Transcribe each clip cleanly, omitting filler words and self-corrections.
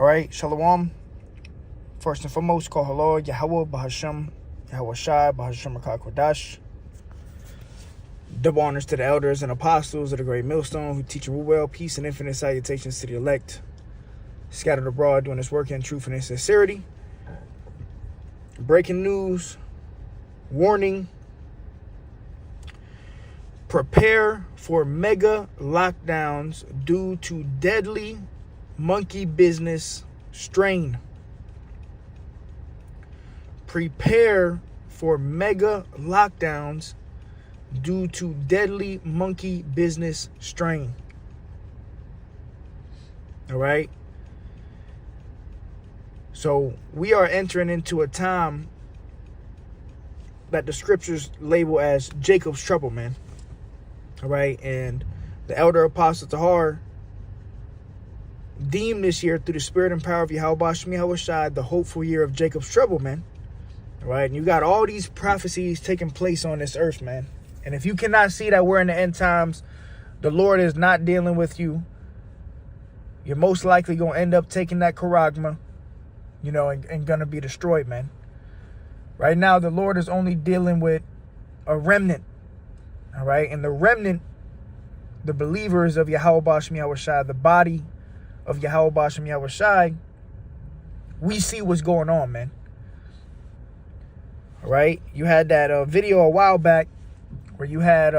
All right, Shalom. First and foremost, call hello, Yahweh, Bahasham, Yahweh Shai, Bahasham Kodash. Double honors to the elders and apostles of the Great Millstone who teach and rule well. Peace and infinite salutations to the elect, scattered abroad doing this work in truth and in sincerity. Breaking news, warning. Prepare for mega lockdowns due to deadly monkey business strain. Prepare for mega lockdowns due to deadly monkey business strain. All right. So we are entering into a time that the scriptures label as Jacob's trouble, man. All right. And the elder apostle Tahar deemed this year through the spirit and power of Yahweh Shai the hopeful year of Jacob's trouble, man. All right. And you got all these prophecies taking place on this earth, man. And if you cannot see that we're in the end times, the Lord is not dealing with you. You're most likely going to end up taking that charagma, and going to be destroyed, man. Right now, the Lord is only dealing with a remnant. All right. And the remnant, the believers of Yahweh Shai, the body of Yahweh Shai, we see what's going on, man. All right. You had that video a while back where you had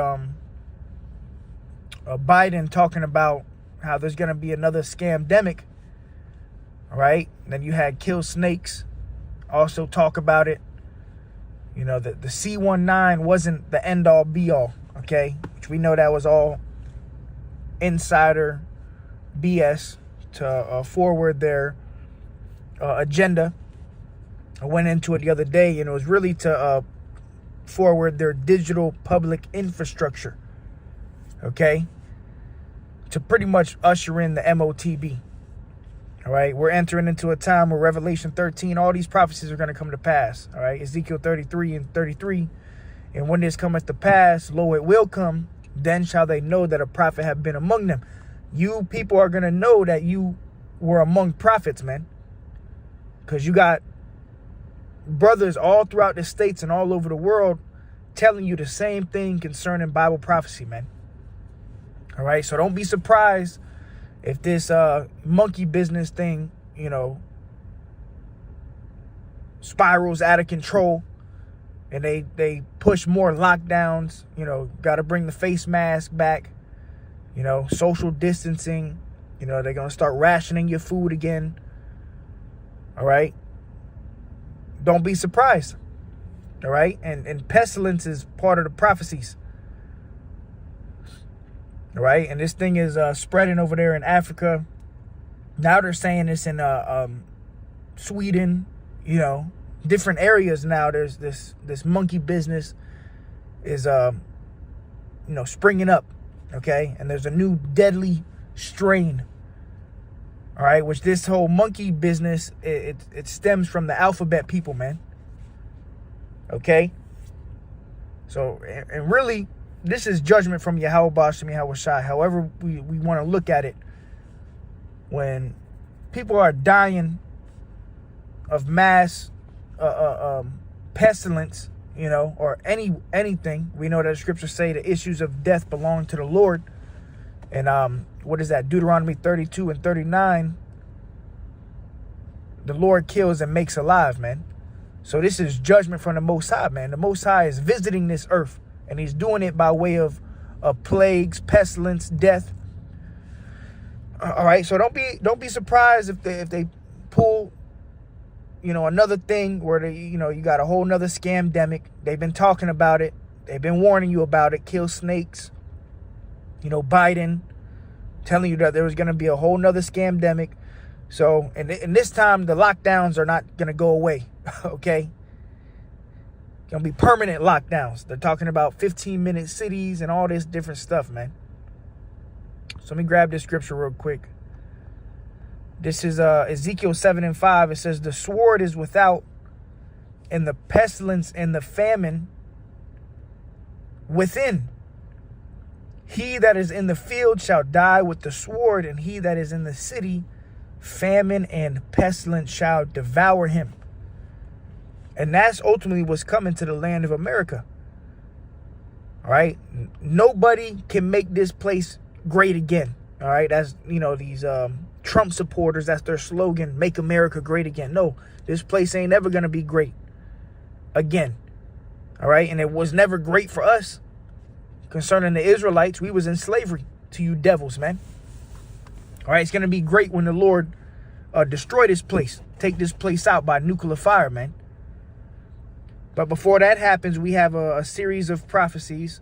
Biden talking about how there's going to be another scamdemic. All right. And then you had Kill Snakes also talk about it. The C-19 wasn't the end all be all. OK, which we know that was all insider BS to forward their agenda. I went into it the other day, and it was really to forward their digital public infrastructure, okay, to pretty much usher in the MOTB. All right, we're entering into a time where Revelation 13, all these prophecies are going to come to pass. All right, Ezekiel 33 and 33. And when this cometh to pass, lo, it will come. Then shall they know that a prophet have been among them. You people are going to know that you were among prophets, man. Because you got brothers all throughout the states and all over the world telling you the same thing concerning Bible prophecy, man. All right. So don't be surprised if this monkey business thing, spirals out of control and they push more lockdowns, got to bring the face mask back, social distancing, they're going to start rationing your food again. All right. Don't be surprised. All right. And pestilence is part of the prophecies. All right. And this thing is spreading over there in Africa. Now they're saying it's in Sweden, different areas now. There's this monkey business is, springing up. OK, and there's a new deadly strain. All right, which this whole monkey business, it stems from the alphabet people, man. Okay. So, and really, this is judgment from Yahweh Shai. However we want to look at it. When people are dying of mass pestilence, or anything, we know that the scriptures say the issues of death belong to the Lord. And what is that? Deuteronomy 32 and 39. The Lord kills and makes alive, man. So this is judgment from the Most High, man. The Most High is visiting this earth, and he's doing it by way of plagues, pestilence, death. All right. So don't be surprised if they pull, another thing where you got a whole nother scamdemic. They've been talking about it. They've been warning you about it. Kill snakes. Biden telling you that there was going to be a whole nother scamdemic. So, and this time the lockdowns are not going to go away. Okay. Going to be permanent lockdowns. They're talking about 15-minute cities and all this different stuff, man. So let me grab this scripture real quick. This is Ezekiel 7 and 5. It says, the sword is without, and the pestilence and the famine within. He that is in the field shall die with the sword, and he that is in the city famine and pestilence shall devour him. And that's ultimately what's coming to the land of America. All right. Nobody can make this place great again. All right. That's, these Trump supporters, that's their slogan, make America great again. No, this place ain't ever going to be great again. All right. And it was never great for us. Concerning the Israelites, we was in slavery to you devils, man. All right. It's going to be great when the Lord destroy this place, take this place out by nuclear fire, man. But before that happens, we have a series of prophecies.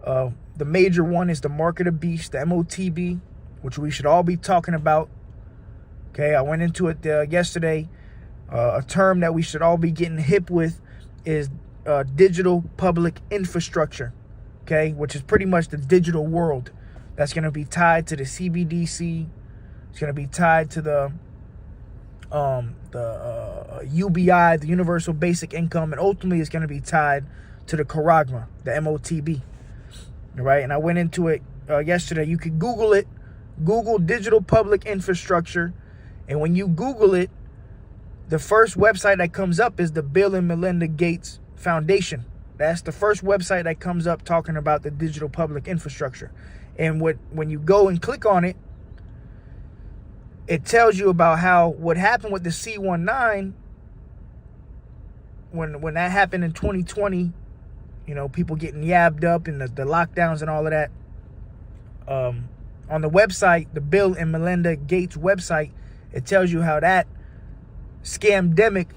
The major one is the mark of the beast, the MOTB, which we should all be talking about. Okay, I went into it yesterday. A term that we should all be getting hip with is digital public infrastructure. Okay, which is pretty much the digital world. That's going to be tied to the CBDC. It's going to be tied to the UBI, the Universal Basic Income, and ultimately it's going to be tied to the Charagma, the MOTB. All right, and I went into it yesterday. You could Google it. Google digital public infrastructure, and when you Google it, the first website that comes up is the Bill and Melinda Gates Foundation. That's the first website that comes up talking about the digital public infrastructure. And when you go and click on it, it tells you about what happened with the C-19 when that happened in 2020, people getting yabbed up and the lockdowns and all of that. On the website, the Bill and Melinda Gates website, it tells you how that scamdemic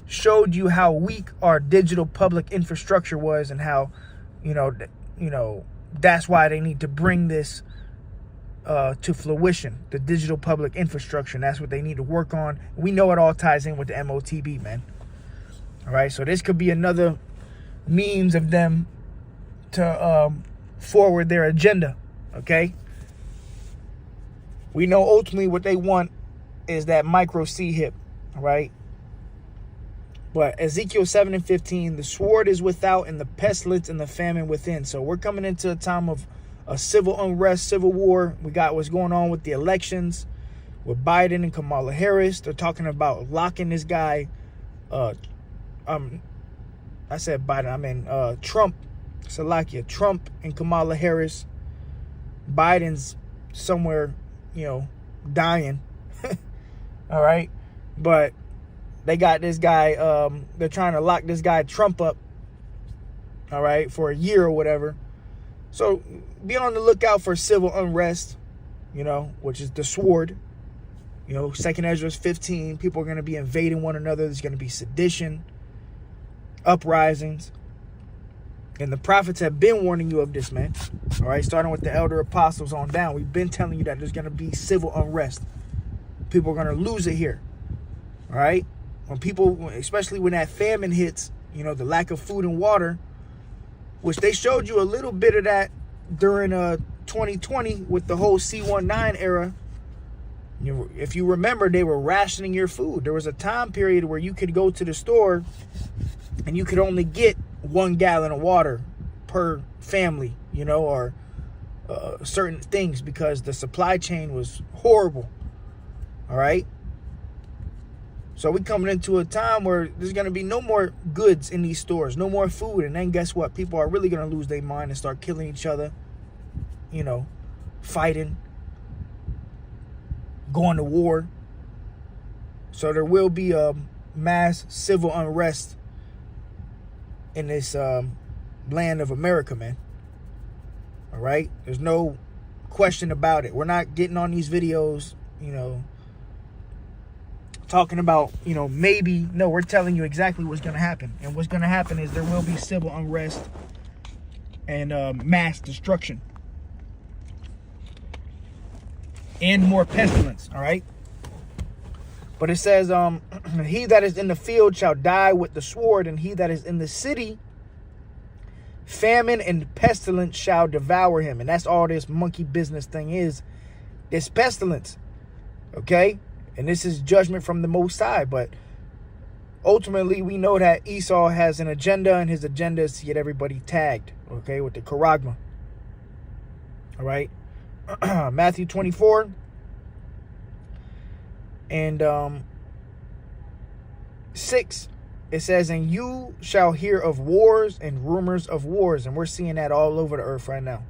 showed you how weak our digital public infrastructure was, and how, that's why they need to bring this to fruition, the digital public infrastructure. And that's what they need to work on. We know it all ties in with the MOTB, man. All right, so this could be another means of them to forward their agenda, okay? We know ultimately what they want is that micro C-hip, all right? But Ezekiel 7:15, the sword is without and the pestilence and the famine within. So we're coming into a time of a civil unrest, civil war. We got what's going on with the elections with Biden and Kamala Harris. They're talking about locking this guy. I said Biden. I mean Trump. Salakia. Trump and Kamala Harris. Biden's somewhere, dying. All right. But they got this guy. They're trying to lock this guy Trump up. All right, for a year or whatever. So be on the lookout for civil unrest, which is the sword. 2nd Ezra 15, people are going to be invading one another. There's going to be sedition, uprisings. And the prophets have been warning you of this, man. All right, starting with the elder apostles on down. We've been telling you that there's going to be civil unrest. People are going to lose it here. All right? When people, especially when that famine hits, the lack of food and water, which they showed you a little bit of that during 2020 with the whole C-19 era. If you remember, they were rationing your food. There was a time period where you could go to the store and you could only get 1 gallon of water per family, or certain things, because the supply chain was horrible. All right. So we're coming into a time where there's going to be no more goods in these stores, no more food. And then guess what? People are really going to lose their mind and start killing each other, fighting, going to war. So there will be a mass civil unrest in this land of America, man. All right? There's no question about it. We're not getting on these videos, talking about, maybe. No, we're telling you exactly what's going to happen. And what's going to happen is there will be civil unrest and mass destruction. And more pestilence, all right? But it says, he that is in the field shall die with the sword, and he that is in the city, famine and pestilence shall devour him. And that's all this monkey business thing is. This pestilence, okay? And this is judgment from the Most High. But ultimately, we know that Esau has an agenda, and his agenda is to get everybody tagged, okay, with the Charagma. All right? Matthew 24. And 6, it says, and you shall hear of wars and rumors of wars. And we're seeing that all over the earth right now.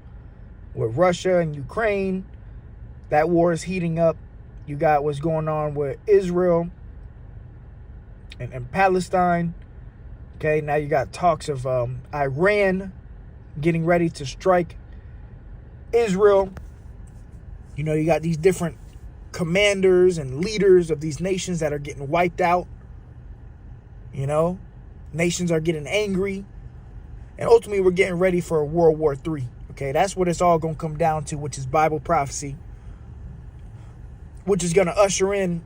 With Russia and Ukraine, that war is heating up. You got what's going on with Israel and Palestine. Okay, now you got talks of Iran getting ready to strike Israel. You know, you got these different commanders and leaders of these nations that are getting wiped out. You know, nations are getting angry. And ultimately, we're getting ready for a World War III. Okay, that's what it's all going to come down to, which is Bible prophecy, which is going to usher in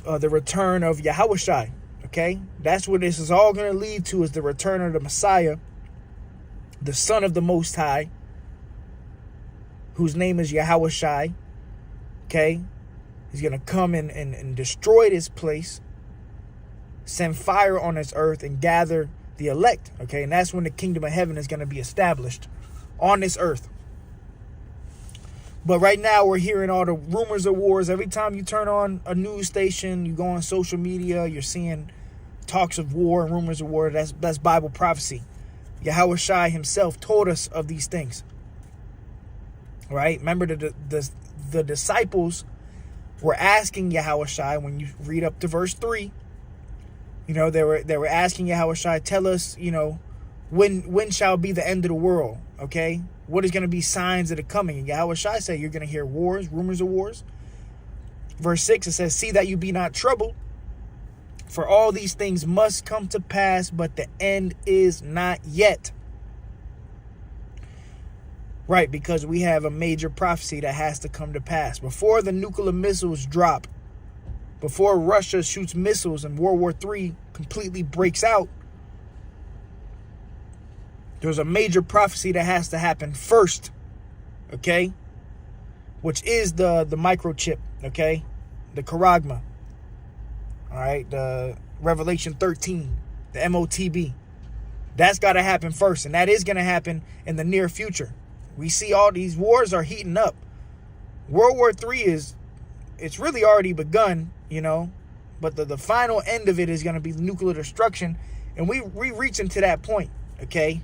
the return of Yahushua. Okay, that's what this is all going to lead to, is the return of the Messiah, the Son of the Most High, whose name is Yahushua. Okay, he's going to come and destroy this place, send fire on this earth, and gather the elect. Okay, and that's when the kingdom of heaven is going to be established on this earth. But right now we're hearing all the rumors of wars. Every time you turn on a news station, you go on social media, you're seeing talks of war and rumors of war. That's Bible prophecy. Yahushua himself told us of these things. Right? Remember the disciples were asking Yahushua, when you read up to verse 3, you know, they were asking Yahushua, tell us, you know, when shall be the end of the world? Okay? What is going to be signs of the coming? And Yahushua said, you're going to hear wars, rumors of wars. Verse 6, it says, see that you be not troubled, for all these things must come to pass, but the end is not yet. Right, because we have a major prophecy that has to come to pass. Before the nuclear missiles drop, before Russia shoots missiles and World War III completely breaks out, there's a major prophecy that has to happen first, okay? Which is the microchip, okay? The charagma, all right? The Revelation 13, the MOTB. That's got to happen first, and that is going to happen in the near future. We see all these wars are heating up. World War III it's really already begun, you know, but the final end of it is going to be nuclear destruction, and we reaching to that point, okay?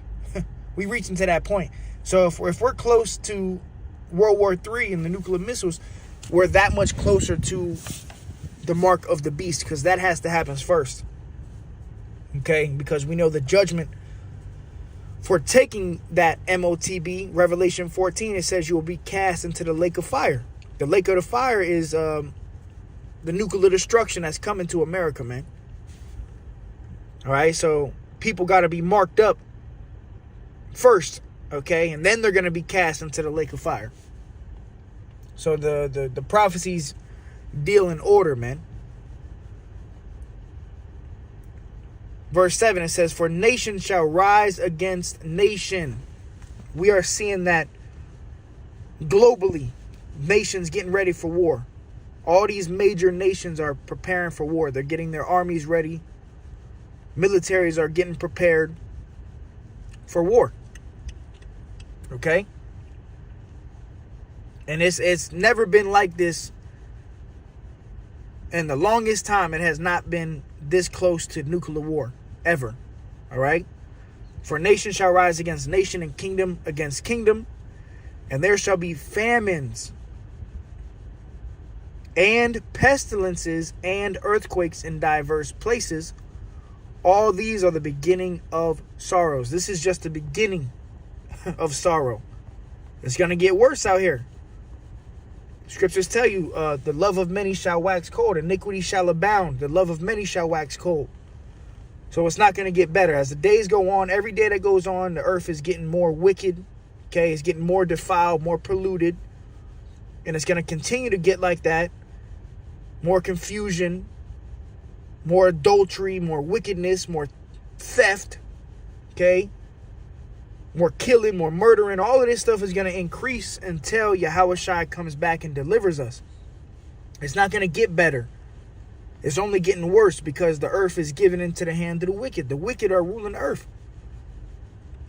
We reaching to that point. So if we're close to World War III and the nuclear missiles, we're that much closer to the mark of the beast, because that has to happen first. Okay? Because we know the judgment for taking that MOTB, Revelation 14, it says you will be cast into the lake of fire. The lake of the fire is the nuclear destruction that's coming to America, man. All right? So people got to be marked up first, okay, and then they're going to be cast into the lake of fire. So the prophecies deal in order, man. Verse 7, it says, for nation shall rise against nation. We are seeing that globally, nations getting ready for war. All these major nations are preparing for war. They're getting their armies ready. Militaries are getting prepared for war. Okay? And it's never been like this. In the longest time, it has not been this close to nuclear war, ever. All right? For nation shall rise against nation, and kingdom against kingdom, and there shall be famines and pestilences and earthquakes in diverse places. All these are the beginning of sorrows. This is just the beginning of sorrow. It's going to get worse out here. Scriptures tell you the love of many shall wax cold. Iniquity shall abound. The love of many shall wax cold. So it's not going to get better. As the days go on, every day that goes on, the earth is getting more wicked. Okay, it's getting more defiled, more polluted. And it's going to continue to get like that. More confusion, more adultery, more wickedness, more theft. Okay? More killing, more murdering. All of this stuff is going to increase until Yahushua comes back and delivers us. It's not going to get better. It's only getting worse because the earth is given into the hand of the wicked. The wicked are ruling the earth.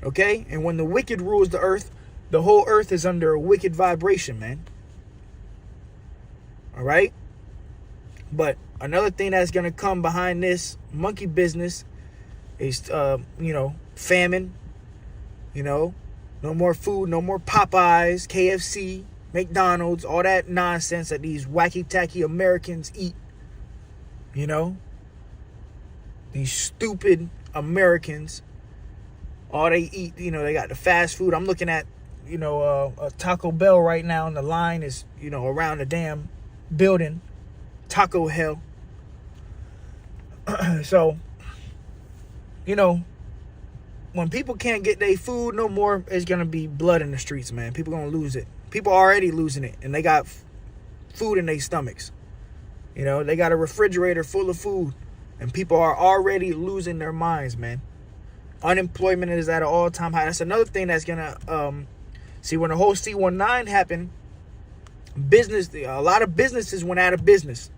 Okay? And when the wicked rules the earth, the whole earth is under a wicked vibration, man. All right? But another thing that's going to come behind this monkey business is, famine. No more food, no more Popeyes, KFC, McDonald's, all that nonsense that these wacky-tacky Americans eat. These stupid Americans, all they eat, they got the fast food. I'm looking at, a Taco Bell right now, and the line is, around the damn building. Taco hell. So, when people can't get their food no more, it's going to be blood in the streets, man. People going to lose it. People are already losing it, and they got food in their stomachs. They got a refrigerator full of food, and people are already losing their minds, man. Unemployment is at an all-time high. That's another thing that's going to, see, when the whole C19 happened, a lot of businesses went out of business.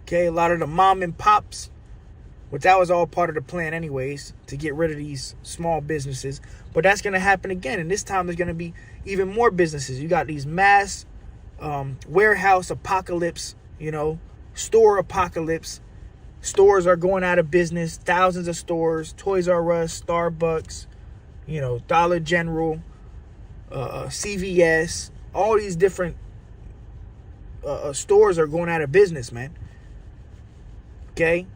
Okay, a lot of the mom and pops, which that was all part of the plan anyways, to get rid of these small businesses. But that's going to happen again. And this time there's going to be even more businesses. You got these mass warehouse apocalypse, store apocalypse. Stores are going out of business. Thousands of stores. Toys R Us, Starbucks, Dollar General, CVS. All these different stores are going out of business, man. Okay?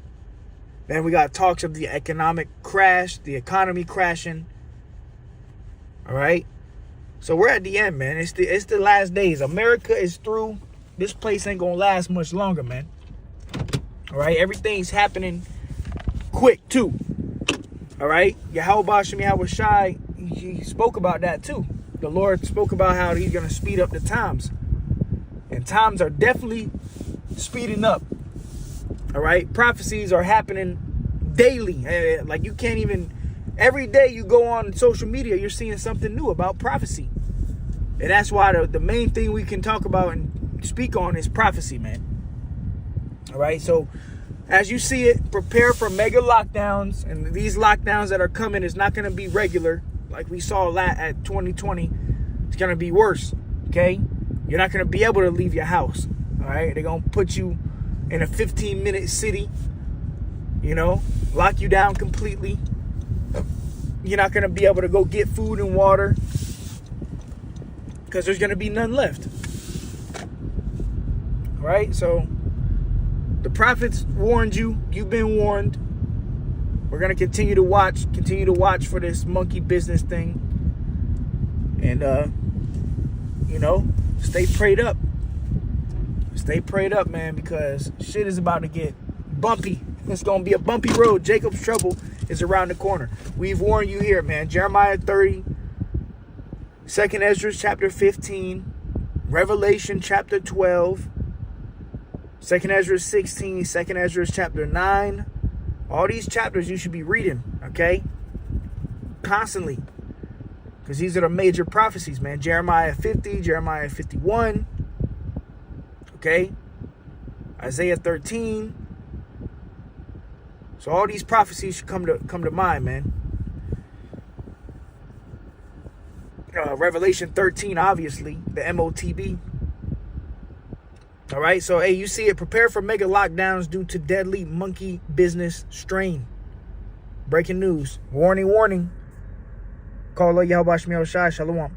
Then we got talks of the economic crash, the economy crashing. All right? So we're at the end, man. It's the last days. America is through. This place ain't going to last much longer, man. All right? Everything's happening quick, too. All right? Yahweh Shem Yahweh Shai, he spoke about that, too. The Lord spoke about how he's going to speed up the times. And times are definitely speeding up. All right? Prophecies are happening daily. Like, you can't even... Every day you go on social media, you're seeing something new about prophecy. And that's why the main thing we can talk about and speak on is prophecy, man. All right? So, as you see it, prepare for mega lockdowns. And these lockdowns that are coming is not going to be regular. Like we saw at 2020. It's going to be worse. Okay? You're not going to be able to leave your house. All right? They're going to put you in a 15-minute city. Lock you down completely. You're not going to be able to go get food and water because there's going to be none left. All right? So the prophets warned you. You've been warned. We're going to continue to watch for this monkey business thing. And, stay prayed up. Stay prayed up, man, because shit is about to get bumpy. It's going to be a bumpy road. Jacob's trouble is around the corner. We've warned you here, man. Jeremiah 30, 2nd Ezra chapter 15, Revelation chapter 12, 2nd Ezra 16, 2nd Ezra chapter 9. All these chapters you should be reading, okay? Constantly. Because these are the major prophecies, man. Jeremiah 50, Jeremiah 51. Okay? Isaiah 13. So all these prophecies should come to mind, man. Revelation 13, obviously. The MOTB. All right? So, hey, you see it. Prepare for mega lockdowns due to deadly monkey business strain. Breaking news. Warning, warning. Call Yahweh Shem Yahweh Shai. Shalom.